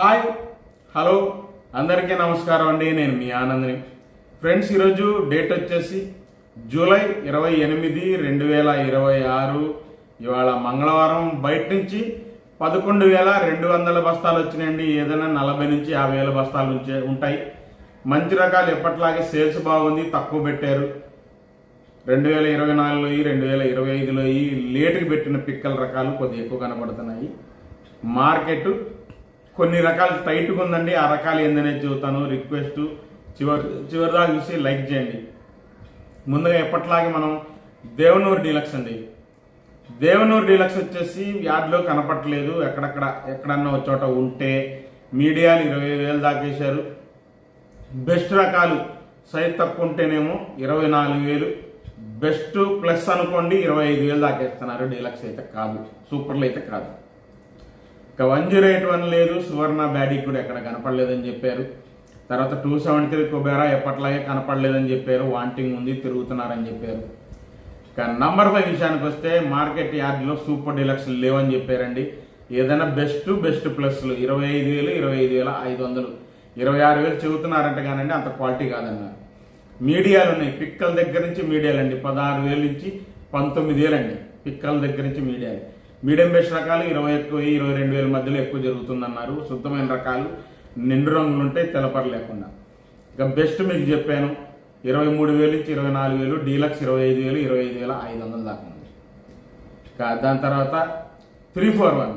Hi hello అందరికీ నమస్కారం అండి. నేను మీ ఆనంద్ని. ఫ్రెండ్స్, ఈరోజు డేట్ వచ్చేసి జూలై 28, 2026. ఇవాళ మంగళవారం. బయట నుంచి 11,200 బస్తాలు వచ్చినాయండి. ఏదైనా 40 నుంచి 50,000 బస్తాలు ఉంటాయి. మంచి రకాలు ఎప్పట్లాగే సేల్స్ బాగుంది, తక్కువ పెట్టారు. 2024లో 2025లో లేటుకి పెట్టిన పిక్కల రకాలు కొద్దిగా ఎక్కువ కనబడుతున్నాయి. మార్కెట్ కొన్ని రకాలు టైట్గా ఉందండి. ఆ రకాలు ఏందనేది చెబుతాను. రిక్వెస్ట్ చివరిదాకా చూసి లైక్ చేయండి. ముందుగా ఎప్పట్లాగే మనం దేవనూరు డీలక్స్ అండి. దేవనూరు డీలక్స్ వచ్చేసి యార్డ్లో కనపట్టలేదు. ఎక్కడన్నా ఒక చోట ఉంటే మీడియాలు 20,000 దాకేశారు. బెస్ట్ రకాలు సైజ్ తక్కువ ఉంటేనేమో 24,000, బెస్ట్ ప్లస్ అనుకోండి 25,000 దాకేస్తున్నారు. డీలక్స్ అయితే కాదు, సూపర్లు అయితే కాదు. ఇక 108 లేదు. సువర్ణ బ్యాడీ కూడా ఎక్కడ కనపడలేదని చెప్పారు. తర్వాత 273 కుబేరా ఎప్పట్లాగే కనపడలేదని చెప్పారు. వాంటింగ్ ఉంది, తిరుగుతున్నారని చెప్పారు. ఇక నంబర్ 5 విషయానికి వస్తే మార్కెట్ యార్డ్లో సూపర్ డీలక్స్ లేవని చెప్పారండి. ఏదైనా బెస్ట్ ప్లస్లు 25,000, 25,500, 26,000 చెబుతున్నారంట కానండి అంత క్వాలిటీ కాదన్నారు. మీడియాలు ఉన్నాయి. పిక్కల దగ్గర నుంచి మీడియాలు అండి 16,000 నుంచి 19,000 అండి. పిక్కల దగ్గర నుంచి మీడియాలు. మీడియం బెస్ట్ రకాలు 21,000, 22,000 మధ్యలో ఎక్కువ జరుగుతుందన్నారు. శుద్ధమైన రకాలు నిండు రంగులు ఉంటాయి, తెలపర లేకుండా. ఇక బెస్ట్ మీకు చెప్పాను 23,000 నుంచి 24,000, డీలక్స్ 25,000, 25,500 దాకా ఉంది. ఇక దాని తర్వాత 341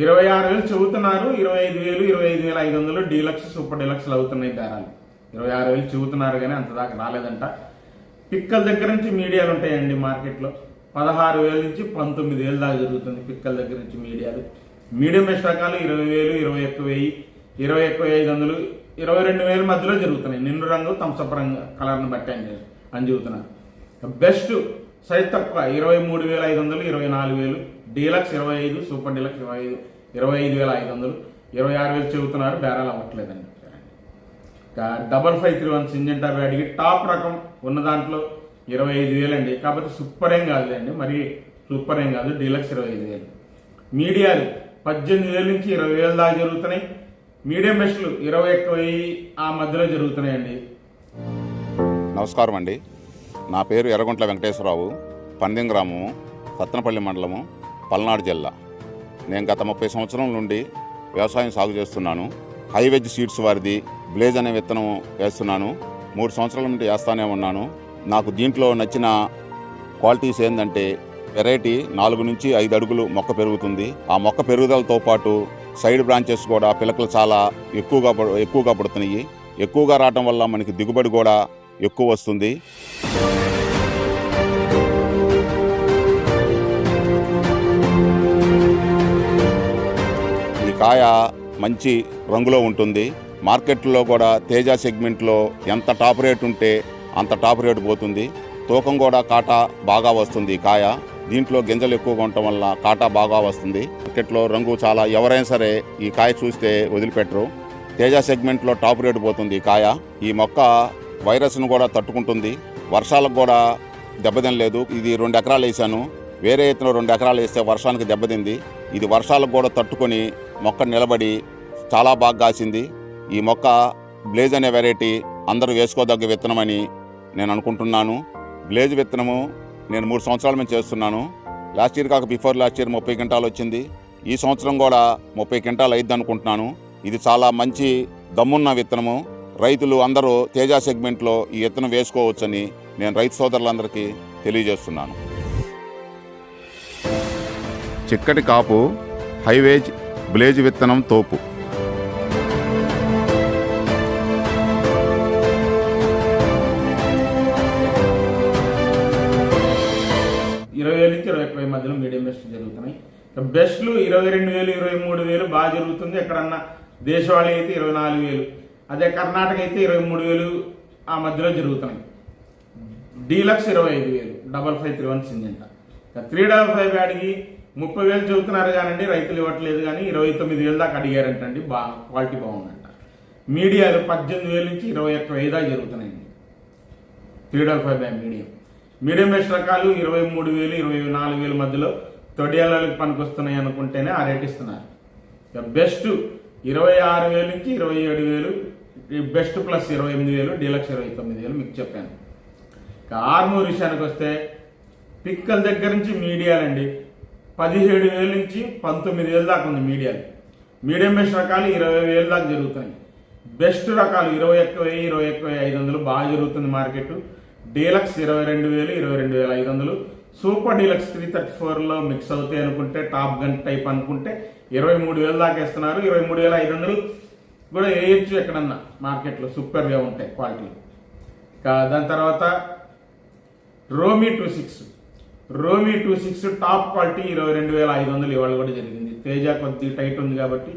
26,000 చెబుతున్నారు. 25,000, 25,500 డీలక్స్ సూపర్ డీలక్స్లు అవుతున్నాయి బేరాలు. 26,000 చెబుతున్నారు కానీ అంత దాకా రాలేదంట. పిక్కల దగ్గర నుంచి మీడియాలు ఉంటాయండి మార్కెట్లో. 16,000 నుంచి 19,000 దాకా జరుగుతుంది పిక్కల దగ్గర నుంచి మీడియాలు. మీడియం బెస్ట్ రకాలు 20,000, 21,000, 21,500, 22,000 మధ్యలో జరుగుతున్నాయి. నిండు రంగు థమ్సప్ రంగు కలర్ని బట్టి అని చెబుతున్నారు. బెస్ట్ సైజ్ తక్కువ 23,500, 24,000, డీలక్స్ 25, సూపర్ డీలక్స్ 25,500, 26,000 చెబుతున్నారు. బేరాలు అవ్వట్లేదండి. ఇంకా 5531 సింజెంటా బ్యాడ్కి టాప్ రకం ఉన్న దాంట్లో 25,000 అండి. కాకపోతే సూపర్ ఏం కాదులేండి, మరి సూపర్ ఏం కాదు. డీలక్స్ 25,000. మీడియాలు 18,000 నుంచి 20,000 దాకా జరుగుతున్నాయి. మీడియం బెస్ట్లు 21,000 ఆ మధ్యలో జరుగుతున్నాయండి. నమస్కారం అండి. నా పేరు ఎర్రగుంట్ల వెంకటేశ్వరరావు, పందెం గ్రామము, సత్తెనపల్లి మండలము, పల్నాడు జిల్లా. నేను గత 30 సంవత్సరాల నుండి వ్యవసాయం సాగు చేస్తున్నాను. హైవెజ్ సీడ్స్ వారిది బ్లేజ్ అనే విత్తనం వేస్తున్నాను. 3 సంవత్సరాల నుండి వేస్తానే ఉన్నాను. నాకు దీంట్లో నచ్చిన క్వాలిటీస్ ఏంటంటే వెరైటీ 4 నుంచి 5 అడుగులు మొక్క పెరుగుతుంది. ఆ మొక్క పెరుగుదలతో పాటు సైడ్ బ్రాంచెస్ కూడా పిలకలు చాలా ఎక్కువగా పడుతున్నాయి. ఎక్కువగా రావడం వల్ల మనకి దిగుబడి కూడా ఎక్కువ వస్తుంది. ఈ కాయ మంచి రంగులో ఉంటుంది. మార్కెట్లో కూడా తేజ సెగ్మెంట్లో ఎంత టాప్ రేట్ ఉంటే అంత టాప్ రేటు పోతుంది. తూకం కూడా కాటా బాగా వస్తుంది. ఈ కాయ దీంట్లో గింజలు ఎక్కువగా ఉండటం వల్ల కాటా బాగా వస్తుంది. మార్కెట్లో రంగు చాలా, ఎవరైనా సరే ఈ కాయ చూస్తే వదిలిపెట్టరు. తేజ సెగ్మెంట్లో టాప్ రేటు పోతుంది ఈ కాయ. ఈ మొక్క వైరస్ను కూడా తట్టుకుంటుంది. వర్షాలకు కూడా దెబ్బతినలేదు. ఇది 2 ఎకరాలు వేసాను. వేరే ఎత్తున 2 ఎకరాలు వేస్తే వర్షానికి దెబ్బతింది. ఇది వర్షాలకు కూడా తట్టుకొని మొక్క నిలబడి చాలా బాగా కాసింది. ఈ మొక్క బ్లేజ్ అనే వెరైటీ అందరూ వేసుకోదగ్గ విత్తనమని నేను అనుకుంటున్నాను. బ్లేజ్ విత్తనము నేను 3 సంవత్సరాల నుంచి చేస్తున్నాను. లాస్ట్ ఇయర్ కాక బిఫోర్ లాస్ట్ ఇయర్ 30 క్వింటాలు వచ్చింది. ఈ సంవత్సరం కూడా 30 క్వింటాలు అయిద్ది అనుకుంటున్నాను. ఇది చాలా మంచి దమ్మున్న విత్తనము. రైతులు అందరూ తేజ సెగ్మెంట్లో ఈ విత్తనం వేసుకోవచ్చని నేను రైతు సోదరులందరికీ తెలియజేస్తున్నాను. చిక్కటి కాపు హైవేజ్ బ్లేజ్ విత్తనం తోపు. 20,000 నుంచి 21,000 మధ్యలో మీడియం బెస్ట్ జరుగుతున్నాయి. బెస్ట్లు 22,000, 23,000 బాగా జరుగుతుంది. ఎక్కడన్నా దేశవాళీ అయితే 24,000, అదే కర్ణాటక అయితే 23,000 ఆ మధ్యలో జరుగుతున్నాయి. Deluxe 25,000, 5531 Syngenta. 355 బ్యాడ్కి 30,000 చెబుతున్నారు కానండి రైతులు ఇవ్వట్లేదు. కానీ 29,000 దాకా అడిగారంటండి. క్వాలిటీ బాగుందంట. మీడియాలు 18,000 నుంచి 21,000 దాకా జరుగుతున్నాయండి. 355 బ్యాడ్ మీడియం బెస్ట్ రకాలు 23,000, 24,000 మధ్యలో తొడియాలకు పనికొస్తున్నాయి అనుకుంటేనే ఆ రేట్ ఇస్తున్నారు. బెస్ట్ 26,000 నుంచి 27,000, బెస్ట్ ప్లస్ 28,000, డీలక్స్ 29,000 మీకు చెప్పాను. ఇక ఆర్మూర్ విషయానికి వస్తే పిక్కల దగ్గర నుంచి మీడియాలండి 17,000 నుంచి 19,000 దాకా ఉంది మీడియాలు. మీడియం బెస్ట్ రకాలు 20,000 దాకా జరుగుతున్నాయి. బెస్ట్ రకాలు 21,000, 21,500 బాగా జరుగుతుంది మార్కెట్. డీలక్స్ 22,000, 22,500. సూపర్ డీలక్స్ 334లో మిక్స్ అవుతాయి అనుకుంటే, టాప్ గన్ టైప్ అనుకుంటే 23,000 దాకా ఇస్తున్నారు. 23,500 కూడా వేయచ్చు ఎక్కడన్నా మార్కెట్లో, సూపర్గా ఉంటాయి క్వాలిటీ. దాని తర్వాత రోమీ 26 టాప్ క్వాలిటీ 22,500 ఇవాళ కూడా జరిగింది. తేజ కొద్దిగా టైట్ ఉంది కాబట్టి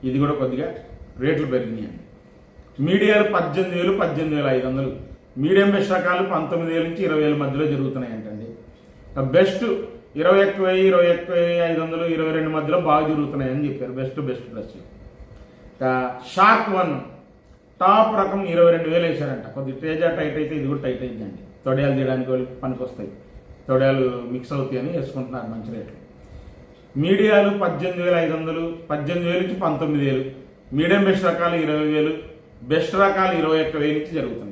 ఇది కూడా కొద్దిగా రేట్లు పెరిగినాయండి. మీడియాలు 18,000, 18,500. మీడియం బెస్ట్ రకాలు 19,000 నుంచి 20,000 మధ్యలో జరుగుతున్నాయంటండి. బెస్ట్ 21,000, 21,500, 22 మధ్యలో బాగా జరుగుతున్నాయని చెప్పారు. Best plus. షార్క్ 1 టాప్ రకం 22,000 వేశారంట. కొద్దిగా తేజ టైట్ అయితే ఇది కూడా టైట్ అయిందండి. తొడయాలు తీయడానికి పనికి వస్తాయి, తొడయాలు మిక్స్ అవుతాయి అని వేసుకుంటున్నారు మంచి రేట్లు. మీడియాలు 18,500, 18,000 నుంచి 19,000. మీడియం బెస్ట్ రకాలు 20,000, బెస్ట్ రకాలు 21,000 నుంచి జరుగుతున్నాయి.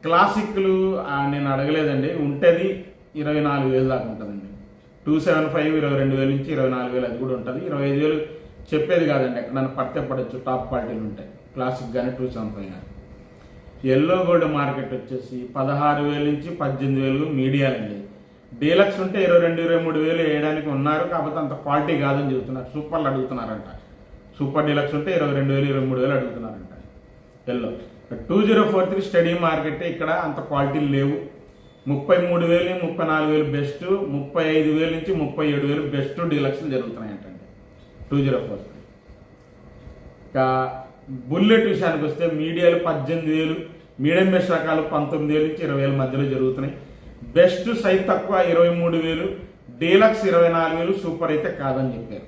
క్లాసిక్లు నేను అడగలేదండి, ఉంటేది 24,000 దాకా ఉంటుందండి. 275 22,000 నుంచి 24,000 అది కూడా ఉంటుంది. 25,000 చెప్పేది కాదండి, ఎక్కడ నన్ను పడితే పడవచ్చు. టాప్ క్వాలిటీలు ఉంటాయి క్లాసిక్ కానీ 275 కానీ. ఎల్లో గోల్డ్ మార్కెట్ వచ్చేసి 16,000 నుంచి 18,000 మీడియాలండి. డీలక్స్ ఉంటే 22,000, 23,000 వేయడానికి ఉన్నారు, కాకపోతే అంత క్వాలిటీ కాదని చెబుతున్నారు. సూపర్లు అడుగుతున్నారంట. సూపర్ డీలక్స్ ఉంటే 22,000, 23,000 అడుగుతున్నారంట ఎల్లో. 2043 స్టడీ మార్కెట్, ఇక్కడ అంత క్వాలిటీలు లేవు. 33,000, 34,000 బెస్ట్, 35,000 నుంచి 37,000 బెస్ట్ డీలక్స్లు జరుగుతున్నాయంటండి 2043. బుల్లెట్ విషయానికి వస్తే మీడియాలు 18,000, మీడియం బెస్ట్ రకాలు 19,000 నుంచి 20,000 మధ్యలో జరుగుతున్నాయి. బెస్ట్ సైజ్ తక్కువ 23,000, డీలక్స్ 24,000, సూపర్ అయితే కాదని చెప్పారు.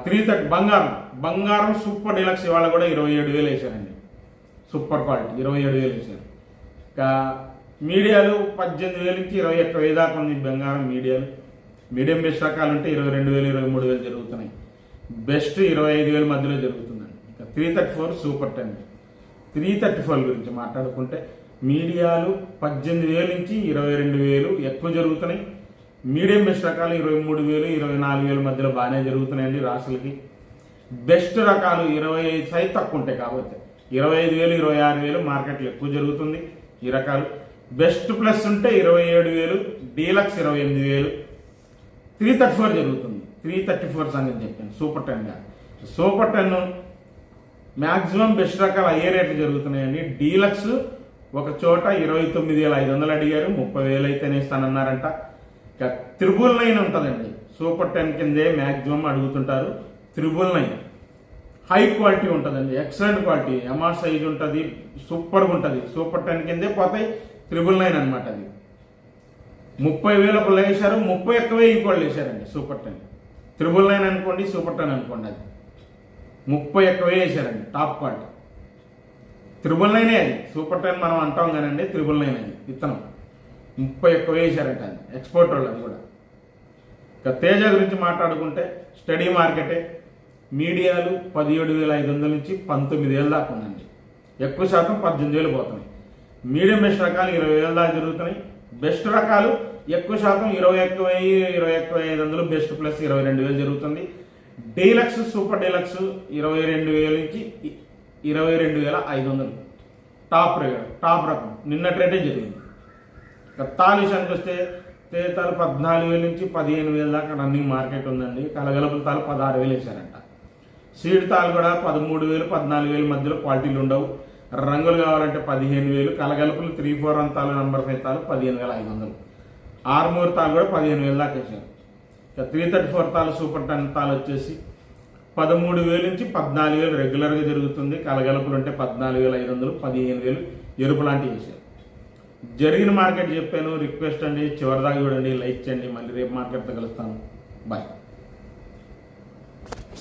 330 బంగారం సూపర్ డీలక్స్ ఇవాళ కూడా 27,000 వేశారండి. సూపర్ క్వాలిటీ 27,000 వేశారు. మీడియాలు 18,000 నుంచి 21,000 దాకా ఉంది బంగారం మీడియాలు. మీడియం బెస్ట్ రకాలు ఉంటే 22,000, 23,000 జరుగుతున్నాయి. బెస్ట్ 25,000 మధ్యలో జరుగుతుందండి. 334 సూపర్ 10. 334 గురించి మాట్లాడుకుంటే మీడియాలు 18,000 నుంచి 22,000 ఎక్కువ జరుగుతున్నాయి. మీడియం బెస్ట్ రకాలు 23,000, 24,000 మధ్యలో బాగానే జరుగుతున్నాయండి రాసులకి. బెస్ట్ రకాలు 25 సైజ్ తక్కువ ఉంటాయి కాబట్టి 25,000, 26,000 మార్కెట్లో ఎక్కువ జరుగుతుంది ఈ రకాలు. బెస్ట్ ప్లస్ ఉంటే 27,000, డీలక్స్ 28,000. 334 జరుగుతుంది. 334 సంగతి చెప్పాను. సూపర్ 10 కాదు. సూపర్ 10 మ్యాక్సిమం బెస్ట్ రకాలు అయ్యే రేట్లు జరుగుతున్నాయండి. డీలక్స్ ఒక చోట 29,500 అడిగారు, 30,000 అయితేనే ఇస్తానన్నారంట. ఇక 999 ఉంటుందండి. సూపర్ 10 కిందే మ్యాక్సిమం అడుగుతుంటారు. 999 హై క్వాలిటీ ఉంటుందండి, ఎక్సలెంట్ క్వాలిటీ, ఎంఆర్ సైజ్ ఉంటుంది, సూపర్గా ఉంటుంది. సూపర్ 10 కిందే పోతాయి. 999 అనమాట. అది 30,000 ఒకళ్ళు వేశారు, 31,000 ఇంకోళ్ళు వేశారండి. సూపర్ 10 999 అనుకోండి, సూపర్ 10 అనుకోండి, అది 31,000 వేశారండి. టాప్ క్వాలిటీ 999 అది. సూపర్ 10 మనం అంటాం కానండి, 999 అది విత్తనం 31,000 వేశారంట. అది ఎక్స్పోర్ట్ వాళ్ళు. అది కూడా. ఇక తేజ గురించి మాట్లాడుకుంటే స్టడీ మార్కెటే. మీడియాలు 17,500 నుంచి 19,000 దాకా ఉందండి. ఎక్కువ శాతం 18,000 పోతున్నాయి. మీడియం బెస్ట్ రకాలు 20,000 దాకా జరుగుతున్నాయి. బెస్ట్ రకాలు ఎక్కువ శాతం 21,000, 21,500, బెస్ట్ ప్లస్ 22,000 జరుగుతుంది. డీలక్స్ సూపర్ డీలక్స్ 22,000 నుంచి 22,500 టాప్ రకం నిన్నటి రేటే జరిగింది. తాలు విషయానికి వస్తే తేతాలు 14,000 నుంచి 15,000 దాకా రన్నింగ్ మార్కెట్ ఉందండి. కలగలుపుల తాలు 16,000 వేశారంట. సీడ్ తాలు కూడా 13,000, 14,000 మధ్యలో క్వాలిటీలు ఉండవు. రంగులు కావాలంటే 15,000. కలగలుపులు 341 తాలు, నంబర్ 5 తాలు 15,500. ఆర్మూర్ తాలు కూడా 15,000 దాకా వేశారు. 334 తాలు సూపర్ 10 తాలు వచ్చేసి 13,000 నుంచి 14,000 రెగ్యులర్గా జరుగుతుంది. కలగలుపులు అంటే 14,500, 15,000 ఎరుపు లాంటివి వేశారు. జరిగిన మార్కెట్ చెప్పాను. రిక్వెస్ట్ అండి, చివరిదాకా చూడండి, లైక్ చేయండి. మళ్ళీ రేపు మార్కెట్తో కలుస్తాను. బాయ్.